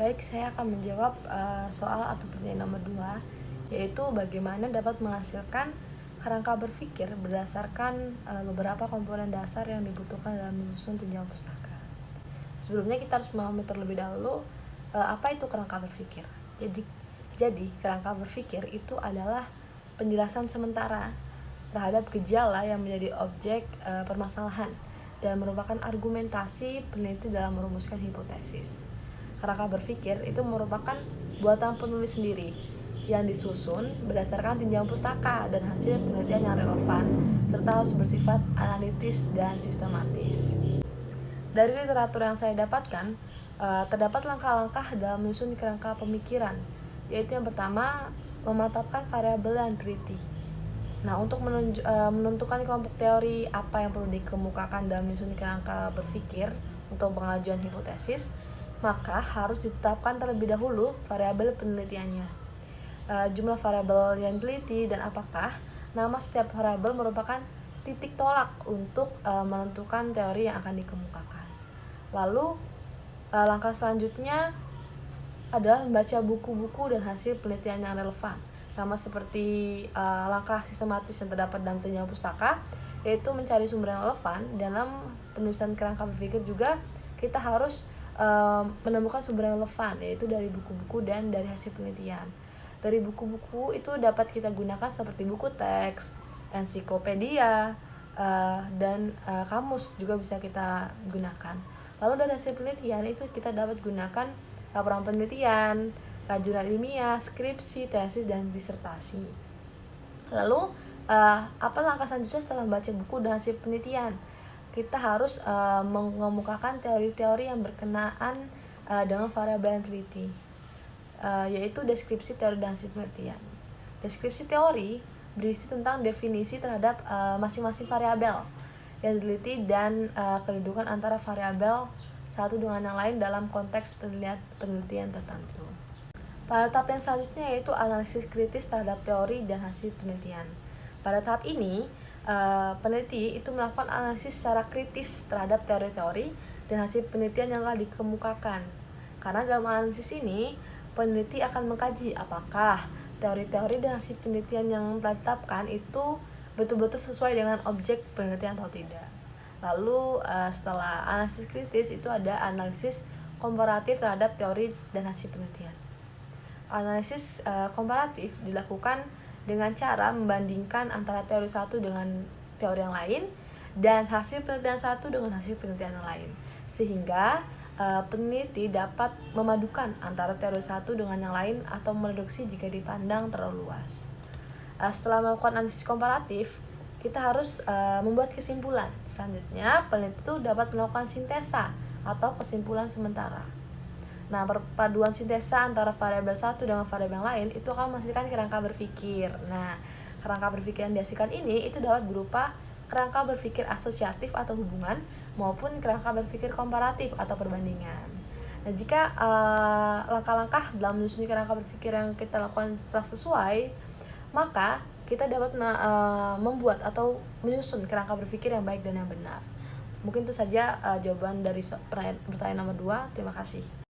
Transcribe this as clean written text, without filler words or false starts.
Baik, saya akan menjawab soal atau pertanyaan nomor 2, yaitu bagaimana dapat menghasilkan kerangka berpikir berdasarkan beberapa komponen dasar yang dibutuhkan dalam menyusun tinjauan pustaka. Sebelumnya kita harus memahami terlebih dahulu apa itu kerangka berpikir. Jadi kerangka berpikir itu adalah penjelasan sementara terhadap gejala yang menjadi objek permasalahan dan merupakan argumentasi peneliti dalam merumuskan hipotesis. Kerangka berpikir itu merupakan buatan penulis sendiri yang disusun berdasarkan tinjauan pustaka dan hasil penelitian yang relevan serta harus bersifat analitis dan sistematis. Dari literatur yang saya dapatkan, terdapat langkah-langkah dalam menyusun kerangka pemikiran, yaitu yang pertama, memantapkan variabel yang teliti. Nah, untuk menentukan kelompok teori apa yang perlu dikemukakan dalam menyusun kerangka berpikir untuk pengajuan hipotesis, maka harus ditetapkan terlebih dahulu variabel penelitiannya, jumlah variabel yang diteliti, dan apakah nama setiap variabel merupakan titik tolak untuk menentukan teori yang akan dikemukakan. Lalu langkah selanjutnya adalah membaca buku-buku dan hasil penelitian yang relevan, sama seperti langkah sistematis yang terdapat dalam tinjauan pustaka, yaitu mencari sumber yang relevan. Dalam penulisan kerangka berpikir juga kita harus menemukan sumber yang relevan, yaitu dari buku-buku dan dari hasil penelitian. Dari buku-buku itu dapat kita gunakan seperti buku teks, ensiklopedia, dan kamus juga bisa kita gunakan. Lalu dari hasil penelitian itu kita dapat gunakan laporan penelitian, jurnal ilmiah, skripsi, tesis, dan disertasi. Lalu apa langkah selanjutnya setelah membaca buku dan hasil penelitian? Kita harus mengemukakan teori-teori yang berkenaan dengan variabel yang teliti, yaitu deskripsi teori dan hasil penelitian. Deskripsi teori berisi tentang definisi terhadap masing-masing variabel yang diteliti dan kedudukan antara variabel satu dengan yang lain dalam konteks penelitian tertentu. Pada tahap yang selanjutnya yaitu analisis kritis terhadap teori dan hasil penelitian. Pada tahap ini, peneliti itu melakukan analisis secara kritis terhadap teori-teori dan hasil penelitian yang telah dikemukakan. Karena dalam analisis ini, peneliti akan mengkaji apakah teori-teori dan hasil penelitian yang telah ditetapkan itu betul-betul sesuai dengan objek penelitian atau tidak. Lalu setelah analisis kritis itu ada analisis komparatif terhadap teori dan hasil penelitian. Analisis komparatif dilakukan dengan cara membandingkan antara teori satu dengan teori yang lain dan hasil penelitian satu dengan hasil penelitian yang lain, sehingga peneliti dapat memadukan antara teori satu dengan yang lain atau mereduksi jika dipandang terlalu luas. Setelah melakukan analisis komparatif, kita harus membuat kesimpulan. Selanjutnya, peneliti itu dapat melakukan sintesa atau kesimpulan sementara. Nah, perpaduan sintesa antara variabel satu dengan variabel yang lain itu akan menghasilkan kerangka berpikir. Nah, kerangka berpikir yang dihasilkan ini itu dapat berupa kerangka berpikir asosiatif atau hubungan maupun kerangka berpikir komparatif atau perbandingan. Nah, jika langkah-langkah dalam menyusun kerangka berpikir yang kita lakukan telah sesuai, maka kita dapat membuat atau menyusun kerangka berpikir yang baik dan yang benar. Mungkin itu saja jawaban dari pertanyaan nomor 2. Terima kasih.